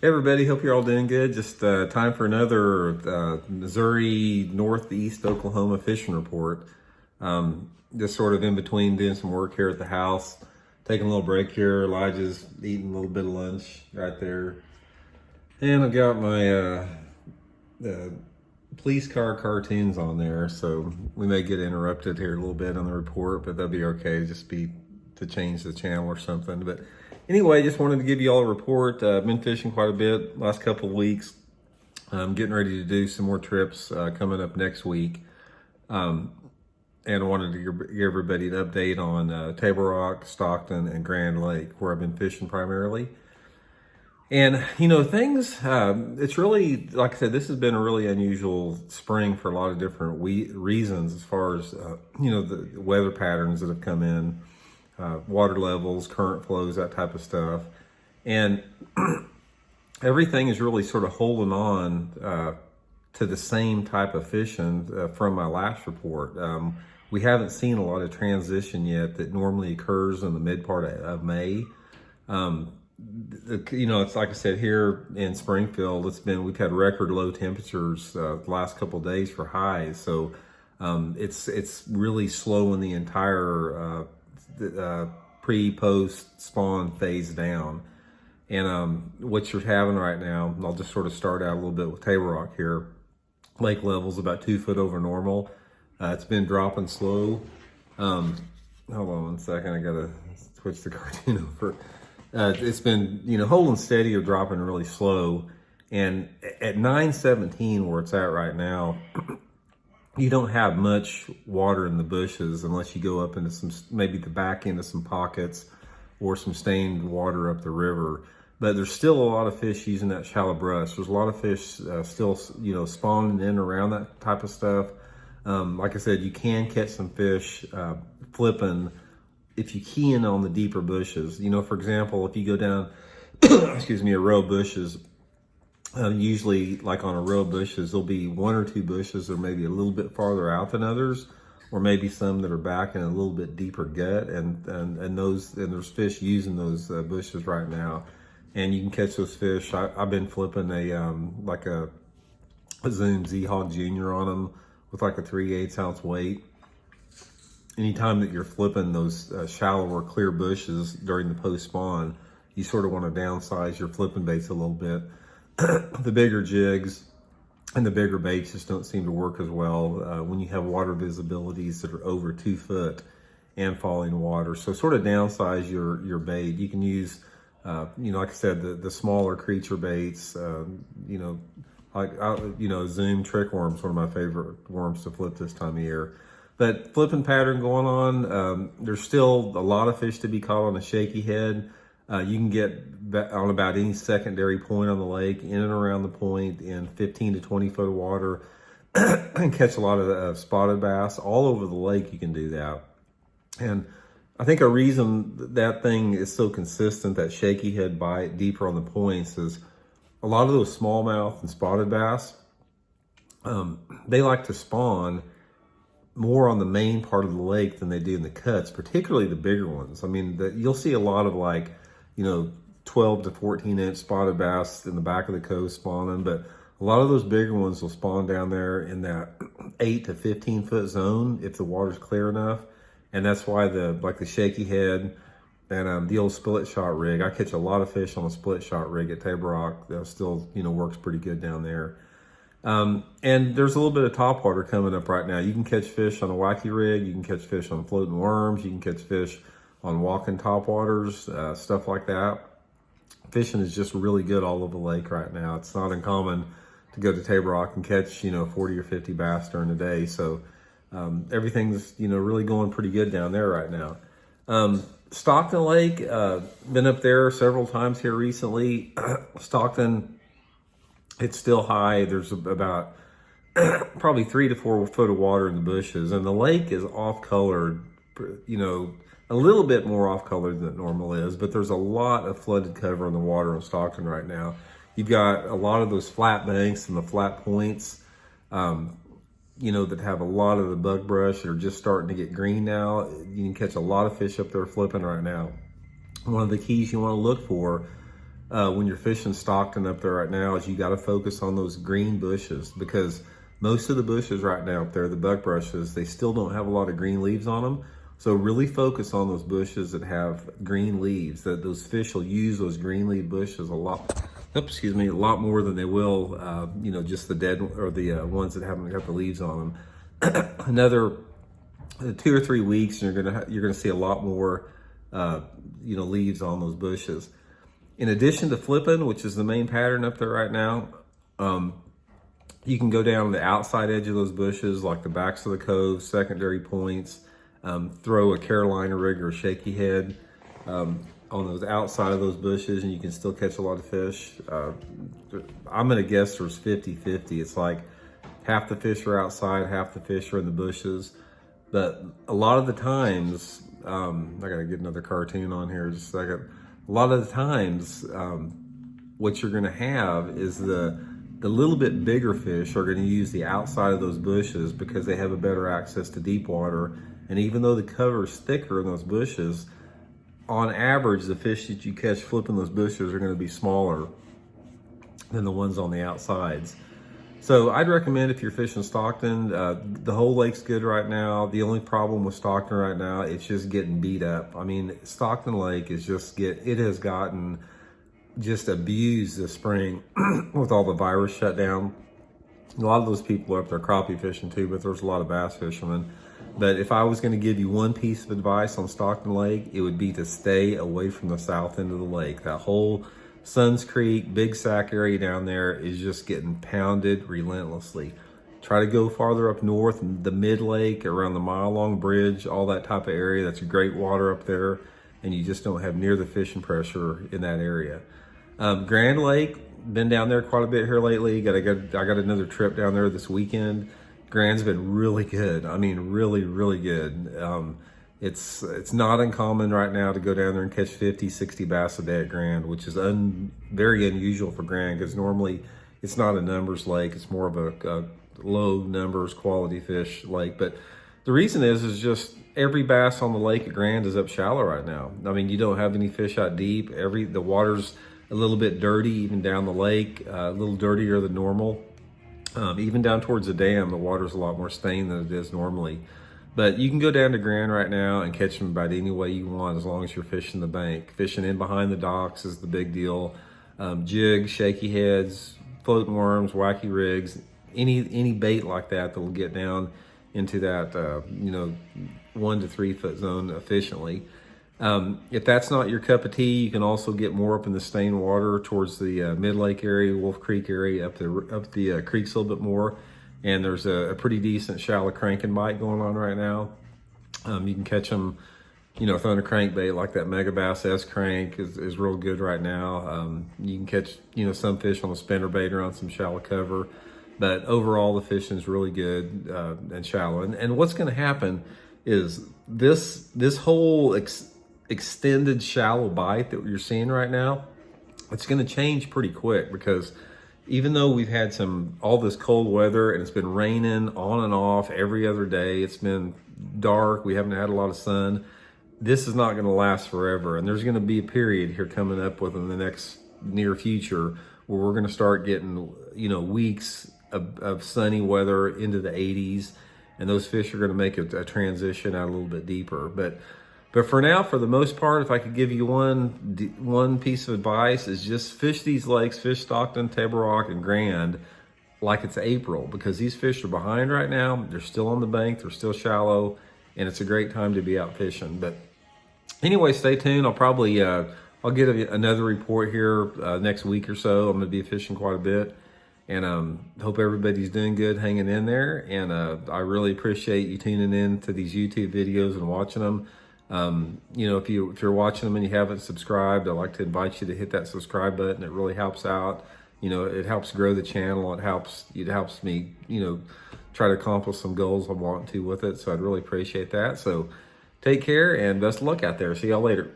Hey everybody, hope you're all doing good. Just time for another Missouri, Northeast Oklahoma fishing report. Just sort of in between doing some work here at the house, taking a little break here. Elijah's eating a little bit of lunch right there. And I've got my police car cartoons on there, so we may get interrupted here a little bit on the report, but that'll be okay. Just be to change the channel or something. But anyway, just wanted to give you all a report. I've been fishing quite a bit last couple of weeks. I'm getting ready to do some more trips coming up next week. And I wanted to give everybody an update on Table Rock, Stockton, and Grand Lake, where I've been fishing primarily. And, things, it's really, like I said, this has been a really unusual spring for a lot of different reasons as far as, the weather patterns that have come in, water levels, current flows, that type of stuff. And everything is really sort of holding on to the same type of fishing from my last report. We haven't seen a lot of transition yet that normally occurs in the mid part of May. It's like I said, here in Springfield, we've had record low temperatures the last couple of days for highs. So it's really slowing the entire pre-post spawn phase down. And what you're having right now, I'll just sort of start out a little bit with Table Rock here. Lake level's about 2 foot over normal. It's been dropping slow. Hold on one second, I gotta switch the cartoon over. It's been, holding steady or dropping really slow. And at 9:17, where it's at right now, you don't have much water in the bushes unless you go up into maybe the back end of some pockets or some stained water up the river. But there's still a lot of fish using that shallow brush. There's a lot of fish still, spawning in around that type of stuff. Like I said, you can catch some fish flipping if you key in on the deeper bushes. For example, if you go down, a row of bushes, usually like on a row of bushes, there'll be 1 or 2 bushes that are maybe a little bit farther out than others, or maybe some that are back in a little bit deeper gut, and there's fish using those bushes right now, and you can catch those fish. I've been flipping a Zoom Z-Hog Junior on them with like a 3/8 ounce weight. Anytime that you're flipping those shallower, clear bushes during the post-spawn, you sort of want to downsize your flipping baits a little bit. The bigger jigs and the bigger baits just don't seem to work as well when you have water visibilities that are over 2 foot and falling water. So sort of downsize your bait. You can use, like I said, the smaller creature baits, Zoom trick worms, one of my favorite worms to flip this time of year. But flipping pattern going on. There's still a lot of fish to be caught on a shaky head. You can get on about any secondary point on the lake, in and around the point, in 15 to 20 foot of water, and catch a lot of spotted bass. All over the lake you can do that. And I think a reason that thing is so consistent, that shaky head bite deeper on the points, is a lot of those smallmouth and spotted bass, they like to spawn more on the main part of the lake than they do in the cuts, particularly the bigger ones. I mean, you'll see a lot of 12 to 14 inch spotted bass in the back of the coast spawning, but a lot of those bigger ones will spawn down there in that 8 to 15 foot zone if the water's clear enough. And that's why the shaky head and the old split shot rig, I catch a lot of fish on a split shot rig at Table Rock. That still, works pretty good down there. And there's a little bit of topwater coming up right now. You can catch fish on a wacky rig. You can catch fish on floating worms. You can catch fish on walking topwaters, stuff like that. Fishing is just really good all over the lake right now. It's not uncommon to go to Table Rock and catch, 40 or 50 bass during the day. So everything's, really going pretty good down there right now. Stockton Lake, been up there several times here recently. Stockton, it's still high. There's about probably 3 to 4 foot of water in the bushes, and the lake is off-colored, a little bit more off-colored than it normally is, but there's a lot of flooded cover on the water in Stockton right now. You've got a lot of those flat banks and the flat points, that have a lot of the bug brush that are just starting to get green now. You can catch a lot of fish up there flipping right now. One of the keys you want to look for when you're fishing Stockton up there right now is you got to focus on those green bushes, because most of the bushes right now up there, the buck brushes, they still don't have a lot of green leaves on them. So really focus on those bushes that have green leaves, that those fish will use those green leaf bushes a lot. Excuse me, a lot more than they will, just the dead or the ones that haven't got the leaves on them. Another 2 or 3 weeks, and you're gonna see a lot more, leaves on those bushes. In addition to flipping, which is the main pattern up there right now, you can go down the outside edge of those bushes, like the backs of the coves, secondary points, throw a Carolina rig or a shaky head on those outside of those bushes, and you can still catch a lot of fish. I'm gonna guess there's 50-50. It's like half the fish are outside, half the fish are in the bushes. But a lot of the times, I gotta get another cartoon on here just a second. A lot of the times, what you're gonna have is the little bit bigger fish are gonna use the outside of those bushes because they have a better access to deep water. And even though the cover is thicker in those bushes, on average, the fish that you catch flipping those bushes are gonna be smaller than the ones on the outsides. So I'd recommend, if you're fishing Stockton, the whole lake's good right now. The only problem with Stockton right now, it's just getting beat up. I mean, Stockton Lake is it has gotten just abused this spring with all the virus shut down. A lot of those people are up there crappie fishing too, but there's a lot of bass fishermen. But if I was going to give you one piece of advice on Stockton Lake, it would be to stay away from the south end of the lake. That whole Suns Creek, Big Sack area down there is just getting pounded relentlessly. Try to go farther up north, the mid-lake, around the mile-long bridge, all that type of area. That's great water up there, and you just don't have near the fishing pressure in that area. Grand Lake, been down there quite a bit here lately. I got another trip down there this weekend. Grand's been really good. I mean, really, really good. It's not uncommon right now to go down there and catch 50, 60 bass a day at Grand, which is very unusual for Grand, because normally it's not a numbers lake. It's more of a low numbers quality fish lake. But the reason is just every bass on the lake at Grand is up shallow right now. I mean, you don't have any fish out deep. The water's a little bit dirty, even down the lake, a little dirtier than normal. Even down towards the dam, the water's a lot more stained than it is normally. But you can go down to Grand right now and catch them about any way you want, as long as you're fishing the bank. Fishing in behind the docks is the big deal. Jigs, shaky heads, floating worms, wacky rigs, any bait like that will get down into that 1 to 3 foot zone efficiently. If that's not your cup of tea, you can also get more up in the stained water towards the mid-lake area, Wolf Creek area, up the creeks a little bit more. And there's a pretty decent shallow cranking bite going on right now. You can catch them, throwing a crankbait like that Mega Bass S crank is real good right now. You can catch, some fish on a spinnerbait or on some shallow cover. But overall, the fishing is really good and shallow. And what's going to happen is this whole extended shallow bite that you're seeing right now, it's going to change pretty quick, because even though we've had all this cold weather and it's been raining on and off every other day, it's been dark, we haven't had a lot of sun, this is not going to last forever. And there's going to be a period here coming up within the next near future where we're going to start getting, weeks of sunny weather into the 80s, and those fish are going to make a transition out a little bit deeper. But for now, for the most part, if I could give you one piece of advice, is just fish these lakes, fish Stockton, Table Rock, and Grand like it's April, because these fish are behind right now. They're still on the bank, they're still shallow, and it's a great time to be out fishing. But anyway, stay tuned. I'll get another report here next week or so. I'm going to be fishing quite a bit, and hope everybody's doing good, hanging in there. And I really appreciate you tuning in to these YouTube videos and watching them. If you're watching them and you haven't subscribed, I'd like to invite you to hit that subscribe button. It really helps out. It helps grow the channel. It helps me, try to accomplish some goals I want to with it. So I'd really appreciate that. So take care and best of luck out there. See y'all later.